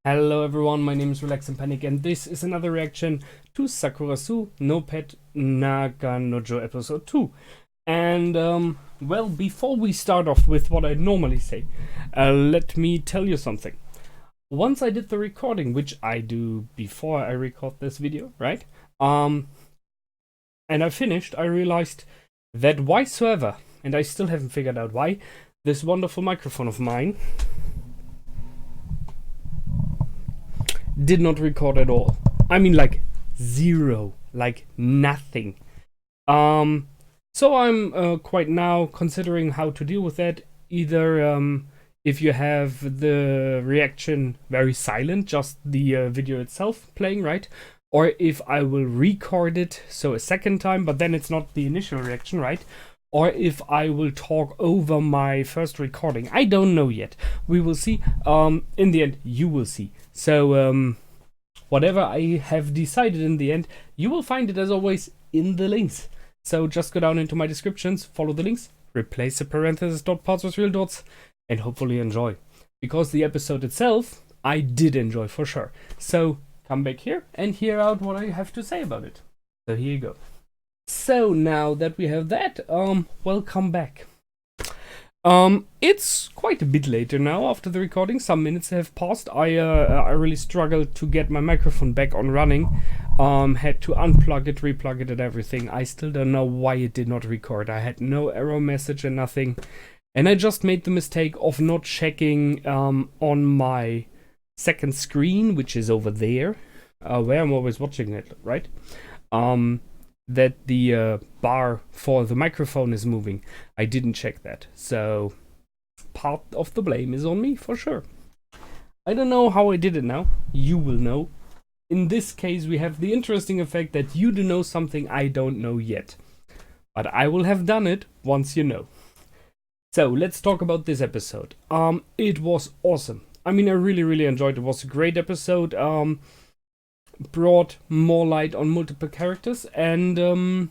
Hello everyone, my name is Relax and Panic, and this is another reaction to Sakurasou no Pet na Kanojo episode 2. And well, before we start off with what I normally say, let me tell you something. Once I did the recording, which I do before I record this video, right? And I finished, I realized that whysoever, and I still haven't figured out why, this wonderful microphone of mine did not record at all. I mean, like zero, like nothing. So I'm quite now considering how to deal with that. Either if you have the reaction very silent, just the video itself playing, right? Or if I will record it, so a second time, but then it's not the initial reaction, right? Or if I will talk over my first recording. I don't know yet. We will see. In the end, you will see. So, whatever I have decided in the end, you will find it as always in the links. So just go down into my descriptions, follow the links, replace the parentheses dot parts with real dots, and hopefully enjoy. Because the episode itself, I did enjoy for sure. So come back here and hear out what I have to say about it. So here you go. So now that we have that, welcome back. It's quite a bit later now after the recording. Some minutes have passed. I really struggled to get my microphone back on running. Had to unplug it, replug it and everything. I still don't know why it did not record. I had no error message and nothing. And I just made the mistake of not checking on my second screen, which is over there, where I'm always watching it, right? That the bar for the microphone is moving. I didn't check that, so part of the blame is on me for sure. I don't know how I did it now. You will know. In this case, we have the interesting effect that you do know something I don't know yet. But I will have done it once you know. So let's talk about this episode. It was awesome. I mean, I really enjoyed it. It was a great episode. Brought more light on multiple characters, and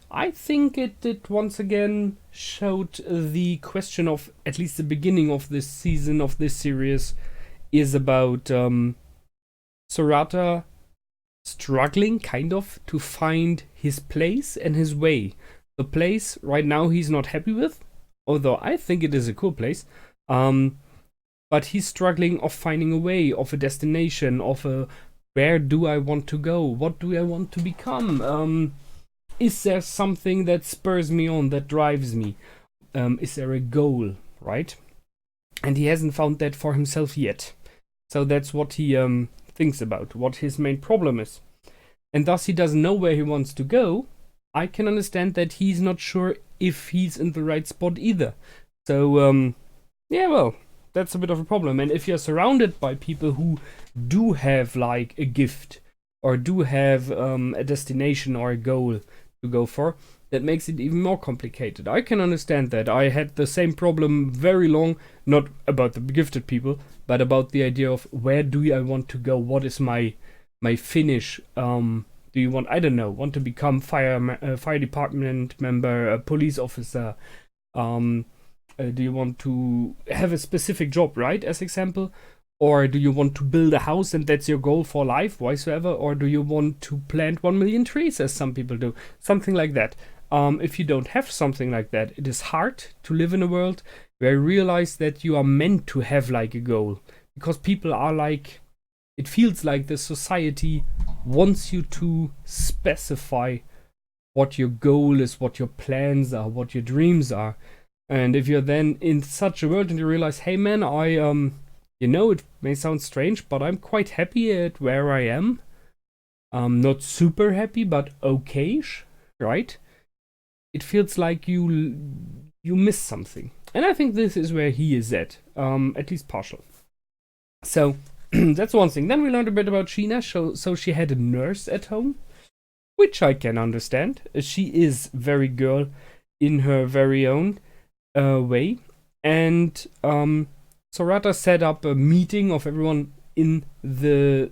I think it did once again showed the question of, at least the beginning of this season of this series is about Sorata struggling kind of to find his place and his way. The place right now he's not happy with, although I think it is a cool place, but he's struggling of finding a way, of a destination, of a where do I want to go? What do I want to become? Is there something that spurs me on, that drives me? Is there a goal, right? And he hasn't found that for himself yet. So that's what he thinks about, what his main problem is. And thus he doesn't know where he wants to go. I can understand that he's not sure if he's in the right spot either. So, yeah, well, that's a bit of a problem. And if you're surrounded by people who do have like a gift or do have a destination or a goal to go for, that makes it even more complicated. I can understand that. I had the same problem very long, not about the gifted people, but about the idea of where do I want to go? What is my finish? Do you want, I don't know, want to become fire department member, a police officer? Do you want to have a specific job, right, as example? Or do you want to build a house and that's your goal for life, whatsoever? Or do you want to plant 1 million trees, as some people do? Something like that. If you don't have something like that, it is hard to live in a world where you realize that you are meant to have like a goal. Because people are like, it feels like the society wants you to specify what your goal is, what your plans are, what your dreams are. And if you're then in such a world and you realize, hey man, I, you know, it may sound strange, but I'm quite happy at where I am. Not super happy, but okay-ish, right? It feels like you miss something. And I think this is where he is at least partial. So, that's one thing. Then we learned a bit about Sheena. So she had a nurse at home, which I can understand. She is very girl in her very own way, and Sorata set up a meeting of everyone in the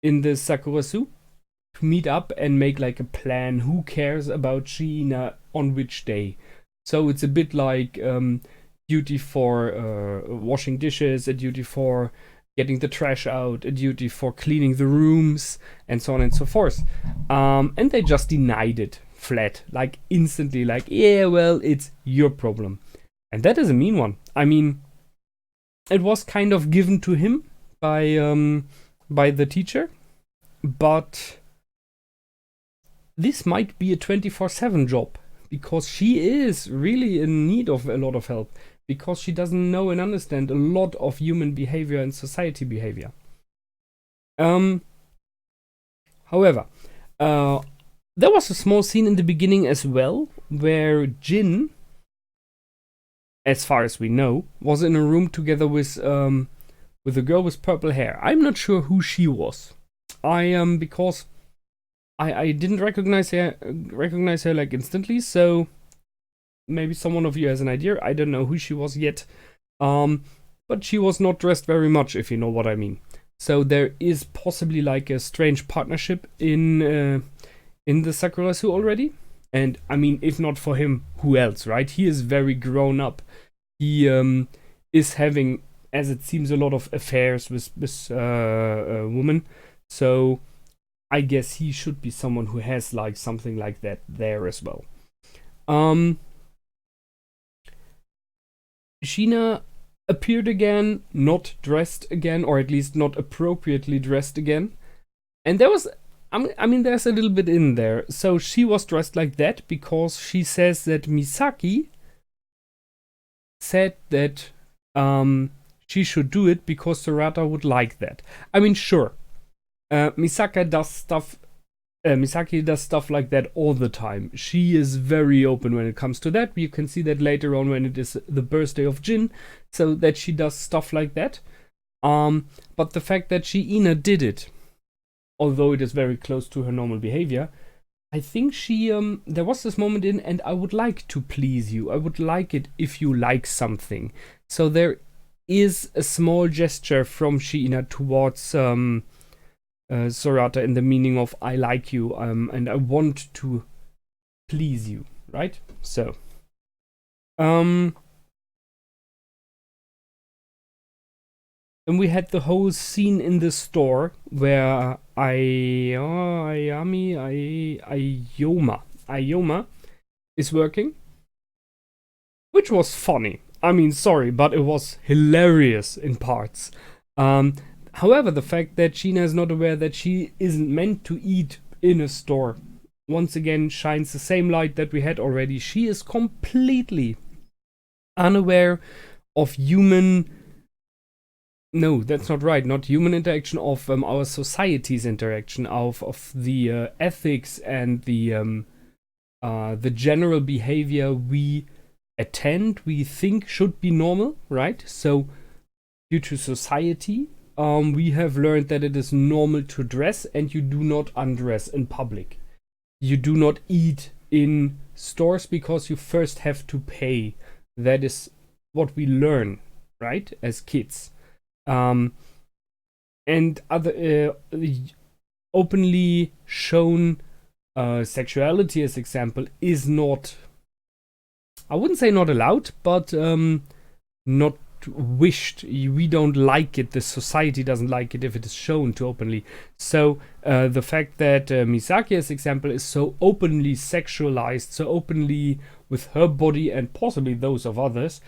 Sakurasou to meet up and make like a plan. Who cares about Sheena on which day? So it's a bit like duty for washing dishes, a duty for getting the trash out, a duty for cleaning the rooms, and so on and so forth. And they just denied it flat, like instantly, like, yeah, well, it's your problem. And that is a mean one. I mean, it was kind of given to him by the teacher, but this might be a 24/7 job, because she is really in need of a lot of help, because she doesn't know and understand a lot of human behavior and society behavior. However, there was a small scene in the beginning as well, where Jin, as far as we know, was in a room together with a girl with purple hair. I'm not sure who she was. Because I didn't recognize her like instantly, so maybe someone of you has an idea. I don't know who she was yet. But she was not dressed very much, if you know what I mean. So there is possibly like a strange partnership in the Sakurasou already. And I mean, if not for him, who else, right? He is very grown up. He is having, as it seems, a lot of affairs with women. So I guess he should be someone who has like something like that there as well. Sheena appeared again, not dressed again, or at least not appropriately dressed again. And there was, I mean, there's a little bit in there. So she was dressed like that because she says that Misaki said that she should do it because Sorata would like that. I mean, sure. Misaki does stuff like that all the time. She is very open when it comes to that. You can see that later on when it is the birthday of Jin, so that she does stuff like that. But the fact that Sheena did it, although it is very close to her normal behavior, I think she there was this moment in, and I would like to please you. I would like it if you like something. So there is a small gesture from Sheena towards Sorata in the meaning of I like you, and I want to please you, right? So, then we had the whole scene in the store where Ayoma is working, which was funny. I mean, sorry, but it was hilarious in parts. However, the fact that Sheena is not aware that she isn't meant to eat in a store once again shines the same light that we had already. She is completely unaware of human... No, that's not right. Not human interaction, of our society's interaction, of the ethics and the general behavior we think should be normal, right? So, due to society, we have learned that it is normal to dress, and you do not undress in public. You do not eat in stores because you first have to pay. That is what we learn, right, as kids. And other openly shown sexuality, as example, is not, I wouldn't say not allowed, but not wished. We don't like it. The society doesn't like it if it is shown too openly. So the fact that Misaki, as example, is so openly sexualized, so openly with her body and possibly those of others,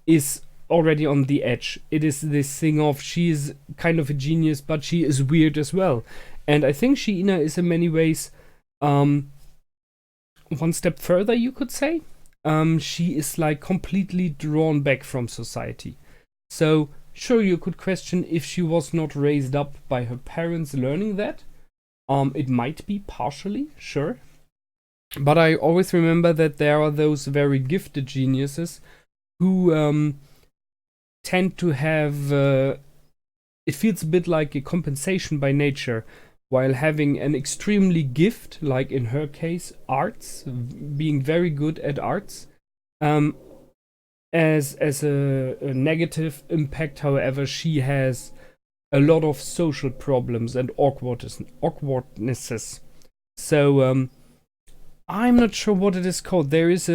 is already on the edge. It is this thing of she is kind of a genius, but she is weird as well. And I think Sheena is in many ways one step further, you could say. She is like completely drawn back from society. So sure, you could question if she was not raised up by her parents learning that. It might be partially, sure. But I always remember that there are those very gifted geniuses who tend to have it feels a bit like a compensation by nature, while having an extremely gift, like in her case, arts, being very good at arts, as a negative impact. However, she has a lot of social problems and awkwardnesses. So I'm not sure what it is called. There is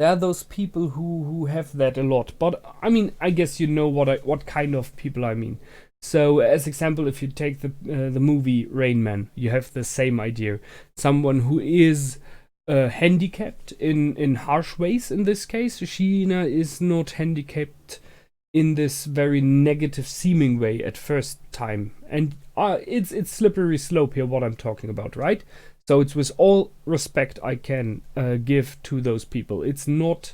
there are those people who have that a lot. But I mean, I guess you know what kind of people I mean. So, as example, if you take the movie Rain Man, you have the same idea. Someone who is handicapped in harsh ways. In this case, Sheena is not handicapped in this very negative seeming way at first time, and it's slippery slope here. What I'm talking about, right? So it's with all respect I can give to those people. It's not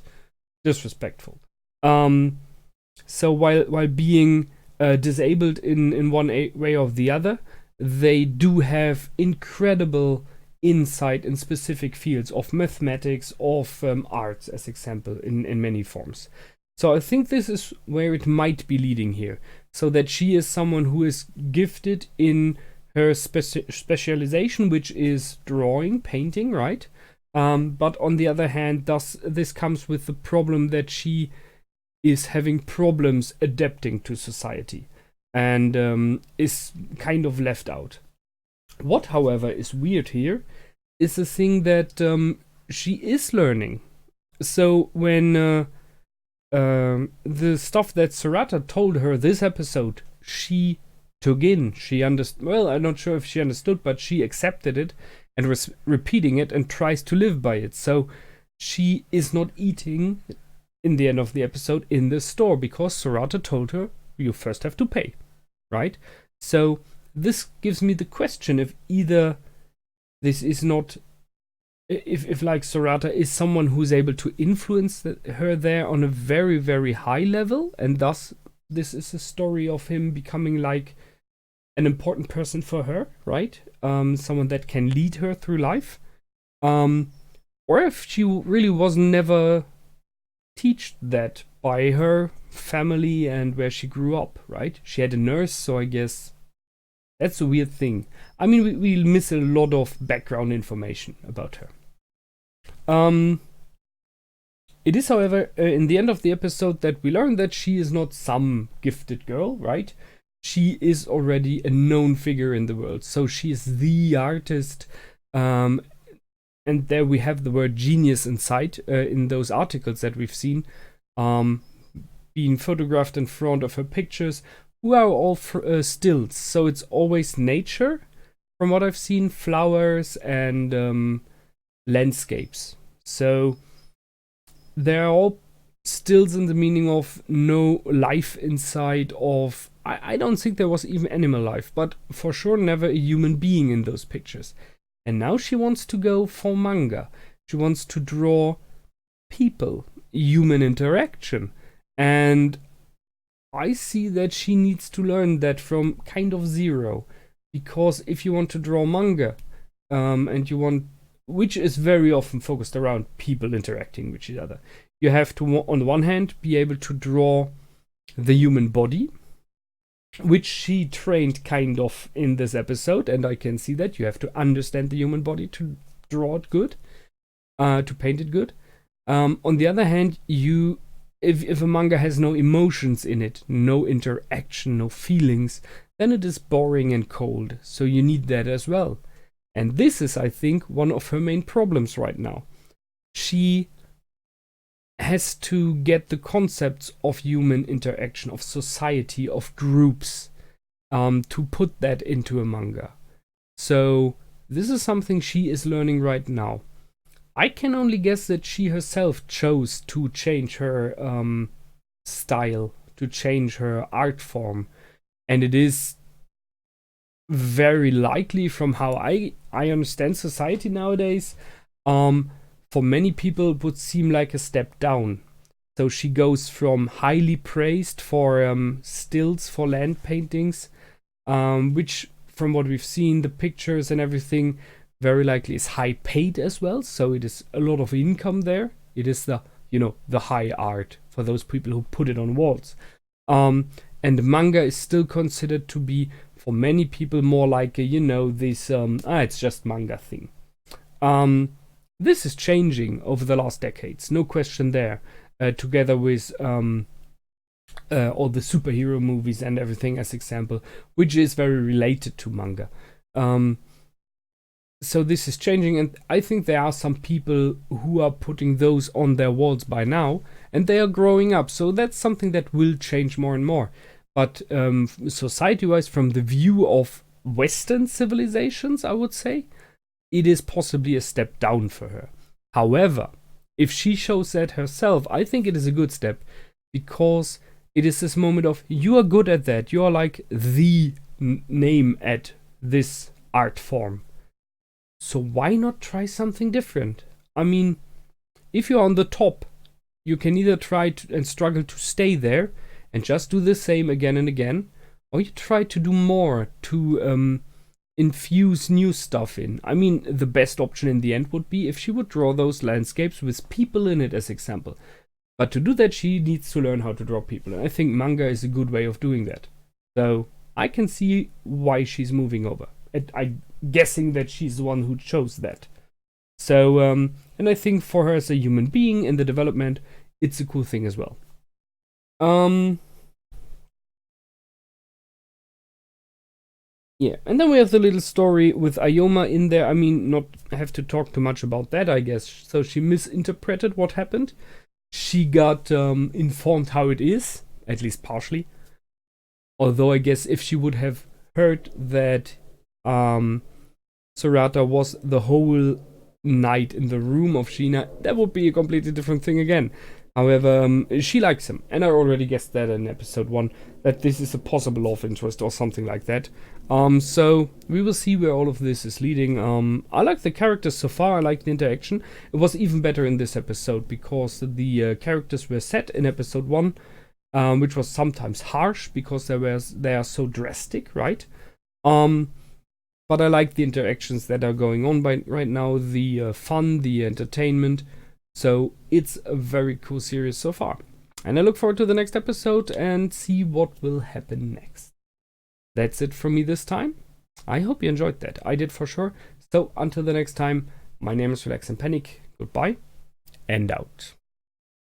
disrespectful. So while being disabled in one way or the other, they do have incredible insight in specific fields of mathematics, of arts, as example, in many forms. So I think this is where it might be leading here. So that she is someone who is gifted in her specialization, which is drawing, painting, right? But on the other hand, this comes with the problem that she is having problems adapting to society and is kind of left out. What, however, is weird here is the thing that she is learning. So when the stuff that Sorata told her this episode, she took in. She understood. Well, I'm not sure if she understood, but she accepted it and was repeating it and tries to live by it. So she is not eating in the end of the episode in the store because Sorata told her you first have to pay, right? So this gives me the question if either this is not, if like Sorata is someone who's able to influence her there on a very, very high level, and thus this is a story of him becoming like an important person for her, right? Someone that can lead her through life. Or if she really was never taught that by her family and where she grew up, right? She had a nurse, so I guess that's a weird thing. I mean, we'll miss a lot of background information about her. It is, however, in the end of the episode that we learn that she is not some gifted girl, right? She is already a known figure in the world. So she is the artist. And there we have the word genius inside in those articles that we've seen. Being photographed in front of her pictures, who are all stills. So it's always nature, from what I've seen, flowers and landscapes. So they're all stills in the meaning of no life inside of. I don't think there was even animal life, but for sure never a human being in those pictures. And now she wants to go for manga. She wants to draw people, human interaction. And I see that she needs to learn that from kind of zero. Because if you want to draw manga, and you want, which is very often focused around people interacting with each other, you have to, on the one hand, be able to draw the human body, which she trained kind of in this episode, and I can see that you have to understand the human body to draw it good, to paint it good. On the other hand, if a manga has no emotions in it, no interaction, no feelings, then it is boring and cold. So you need that as well. And this is, I think, one of her main problems right now. She has to get the concepts of human interaction, of society, of groups, to put that into a manga. So this is something she is learning right now. I can only guess that she herself chose to change her style, to change her art form. And it is very likely, from how I understand society nowadays, for many people it would seem like a step down. So she goes from highly praised for stills, for land paintings, which from what we've seen, the pictures and everything, very likely is high paid as well. So it is a lot of income there. It is the high art for those people who put it on walls. And manga is still considered to be, for many people, more like a, this it's just manga thing. This is changing over the last decades, no question there. Together with all the superhero movies and everything as example, which is very related to manga. So this is changing, and I think there are some people who are putting those on their walls by now, and they are growing up. So that's something that will change more and more. But society-wise, from the view of Western civilizations, I would say, it is possibly a step down for her. However, if she shows that herself, I think it is a good step, because it is this moment of, you are good at that. You are like the name at this art form. So why not try something different? I mean, if you're on the top, you can either try and struggle to stay there and just do the same again and again, or you try to do more to infuse new stuff in. I mean, the best option in the end would be if she would draw those landscapes with people in it as example. But to do that, she needs to learn how to draw people, and I think manga is a good way of doing that. So I can see why she's moving over. I'm guessing that she's the one who chose that. So, and I think for her as a human being in the development, it's a cool thing as well. Yeah, and then we have the little story with Ayoma in there. I mean, not have to talk too much about that, I guess. So she misinterpreted what happened. She got informed how it is, at least partially. Although I guess if she would have heard that Sorata was the whole night in the room of Sheena, that would be a completely different thing again. However, she likes him, and I already guessed that in episode 1, that this is a possible love interest or something like that. So we will see where all of this is leading. I like the characters so far, I like the interaction. It was even better in this episode, because the characters were set in episode 1, which was sometimes harsh, because they are so drastic, right? But I like the interactions that are going on right now, the fun, the entertainment. So it's a very cool series so far. And I look forward to the next episode and see what will happen next. That's it from me this time. I hope you enjoyed that. I did for sure. So until the next time, my name is Relax and Panic. Goodbye and out.